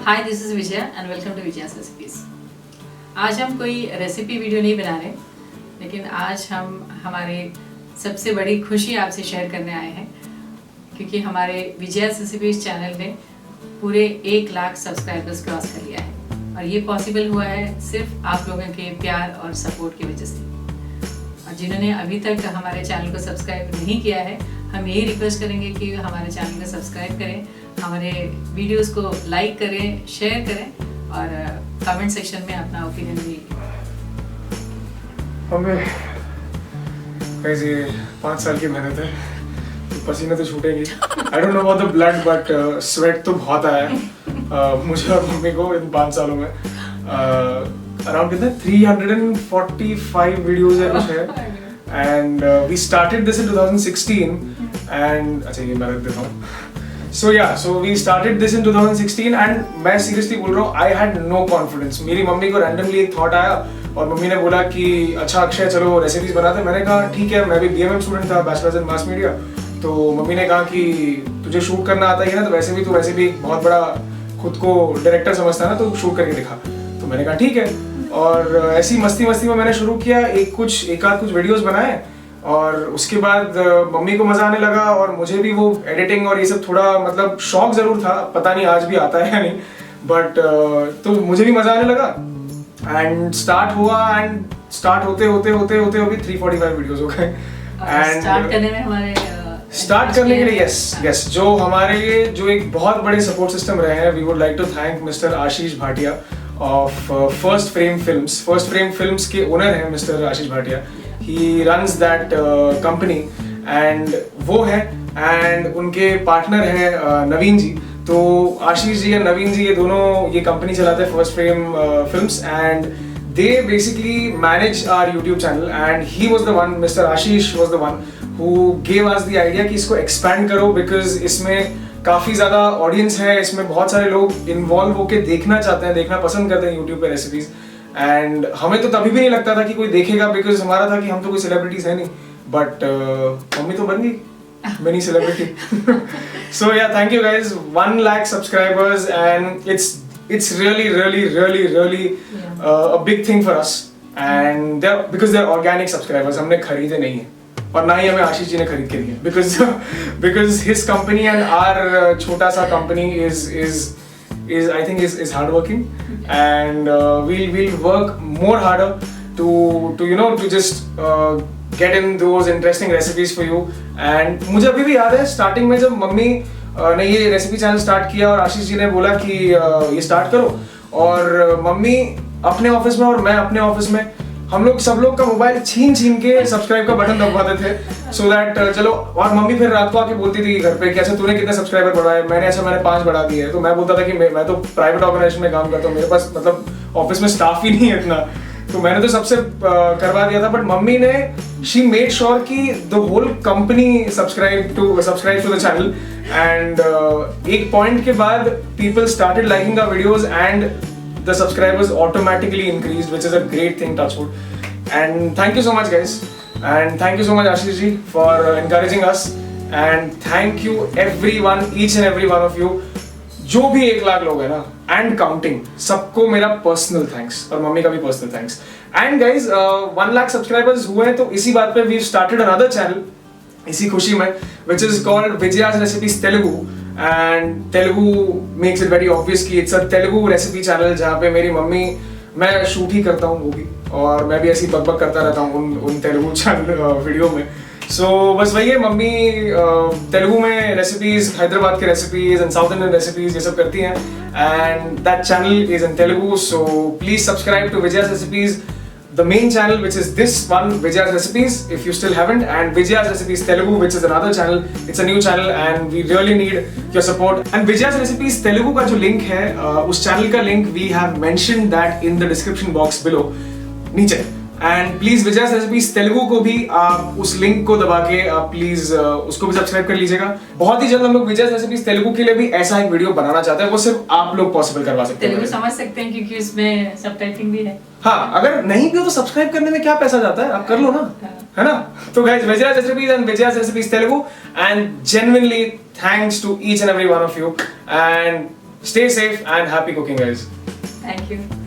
Hi this is Vijaya and welcome to Vijaya's recipes. आज हम कोई रेसिपी वीडियो नहीं बना रहे, लेकिन आज हम हमारे सबसे बड़ी खुशी आपसे शेयर करने आए हैं, क्योंकि हमारे विजयास रेसिपीज़ चैनल ने पूरे 1 लाख सब्सक्राइबर्स क्रॉस कर लिया है। और ये पॉसिबल हुआ है सिर्फ आप लोगों के प्यार और सपोर्ट की वजह से। और जिन्होंने अभी तक हमारे चैनल को सब्सक्राइब नहीं किया है, हम यही रिक्वेस्ट करेंगे कि हमारे चैनल को सब्सक्राइब करें, हमारे वीडियोस को लाइक करें, शेयर करें और कमेंट सेक्शन में अपना ओपिनियन भी। हमें कैसे 5 साल की मेहनत है, तो पसीने तो छूटेंगे। I don't know about the blood but sweat तो बहुत आया है मुझे और मम्मी को इन 5 सालों में। अराउंड कितना 345 वीडियोस है कुछ है। And we started this in 2016 and अच्छा ये मैं रख देता हूँ। So we started this in 2016 and मैं seriously बोल रहा हूँ, I had no confidence। मेरी मम्मी को randomly एक thought आया और मम्मी ने बोला कि अच्छा अक्षय चलो रेसिपीज बनाते हैं। मैंने कहा ठीक है, मैं भी BMM स्टूडेंट था, बैचलर्स इन मास मीडिया। तो मम्मी ने कहा कि तुझे शूट करना आता है ना, तो वैसे भी बहुत बड़ा खुद को डायरेक्टर समझता है ना, तो शूट करके दिखा। तो मैंने कहा ठीक है, और ऐसी मस्ती में मैंने शुरू किया, एक आध कुछ वीडियोस बनाए। और उसके बाद मम्मी को मजा आने लगा और मुझे भी वो एडिटिंग और ये सब थोड़ा मतलब शौक जरूर था, पता नहीं आज भी आता है या नहीं, बट तो मुझे भी मजा आने लगा। एंड स्टार्ट होते अभी 345 वीडियोस हो गए। एंड स्टार्ट करने के लिए यस जो हमारे लिए जो एक बहुत बड़े सपोर्ट सिस्टम रहे हैं, we would like to thank mister Ashish Bhatia of first frame films के ओनर हैं mister Ashish Bhatia. He runs that company and वो है, एंड उनके पार्टनर है नवीन जी। तो आशीष जी और नवीन जी ये दोनों ये कंपनी चलाते हैं first frame films, and they basically manage our YouTube channel and he was the one, Mr. Ashish was the one who gave us the idea कि इसको expand करो, because इसमें काफ़ी ज़्यादा ऑडियंस है, इसमें बहुत सारे लोग इन्वॉल्व होके देखना चाहते हैं, देखना पसंद करते हैं यूट्यूब पे रेसिपीज़। एंड हमें तो तभी भी नहीं लगता था कि कोई देखेगा, बिकॉज हमारा था कि हम तो कोई सेलिब्रिटीज है नहीं, बट मम्मी तो बन गई mini celebrity. So yeah thank you guys, 1 lakh subscribers and it's really a big thing for us, and because they're organic subscribers। हमने खरीदे नहीं है और ना ही हमें आशीष जी ने खरीद के दिए, because his company and our छोटा सा company is I think is hardworking, and we'll work more harder to just get in those interesting recipes for you। And मुझे अभी भी याद है स्टार्टिंग में जब मम्मी ने ये रेसिपी चैनल स्टार्ट किया और आशीष जी ने बोला कि ये स्टार्ट करो, और मम्मी अपने ऑफिस में और मैं अपने ऑफिस में, हम लोग सब लोग का मोबाइल छीन के सब्सक्राइब का बटन दबाते थे, सो दैट चलो। और मम्मी फिर रात को आके बोलती थी घर पे कि अच्छा तूने कितने सब्सक्राइबर बढ़ाए? मैंने 5 बढ़ा दिए। तो मैं बोलता था कि मैं तो प्राइवेट ऑर्गेनाइजेशन में काम करता हूँ, मेरे पास मतलब ऑफिस में स्टाफ ही नहीं है इतना, तो मैंने तो सबसे करवा दिया था। बट मम्मी ने शी मेड श्योर कि the whole company subscribe to the channel, and एक पॉइंट के बाद people started liking the videos and the subscribers automatically increased, which is a great thing, touchwood। And thank you so much guys, and thank you so much Ashish ji for encouraging us, and thank you everyone, each and every one of you जो भी 1 लाख लोग हैं ना and counting, सबको मेरा personal thanks और mummy का भी personal thanks. And guys 1 lakh subscribers हुए हैं, तो इसी बात पे we've started another channel इसी खुशी में, which is called Vijaya's Recipes Telugu। And Telugu makes it very obvious कि it's a Telugu recipe channel जहाँ पे मेरी मम्मी, मैं शूट ही करता हूँ वो भी, और मैं भी ऐसी बकबक करता रहता हूँ उन तेलुगु चैनल वीडियो में। सो बस वही है, मम्मी तेलुगु में रेसिपीज, हैदराबाद के recipes and south Indian recipes ये सब करती हैं, and that channel is in Telugu. So please subscribe to Vijaya's recipes, the main channel, which is this one, Vijaya's Recipes, if you still haven't, and Vijaya's Recipes Telugu, which is another channel। It's a new channel and we really need your support। And Vijaya's Recipes Telugu का जो link है, उस channel का link we have mentioned that in the description box below नीचे। And please Vijaya's Recipes Telugu को भी आप उस लिंक को दबा के आप प्लीज उसको भी सब्सक्राइब कर लीजिएगा। बहुत ही जल्द हम लोग Vijaya's Recipes Telugu के लिए भी ऐसा एक वीडियो बनाना चाहते हैं, वो सिर्फ आप लोग पॉसिबल करवा सकते हैं। तेलुगु समझ सकते हैं क्योंकि उसमें सबटाइटलिंग भी है। हाँ, अगर नहीं भी हो तो सब्सक्राइब करने में क्या पैसा जाता है, आप कर लो ना, है ना। तो guys, Vijaya's Recipes and Vijaya's Recipes Telugu, and genuinely thanks to each and every one of you, and Stay safe and happy cooking, guys. Thank you.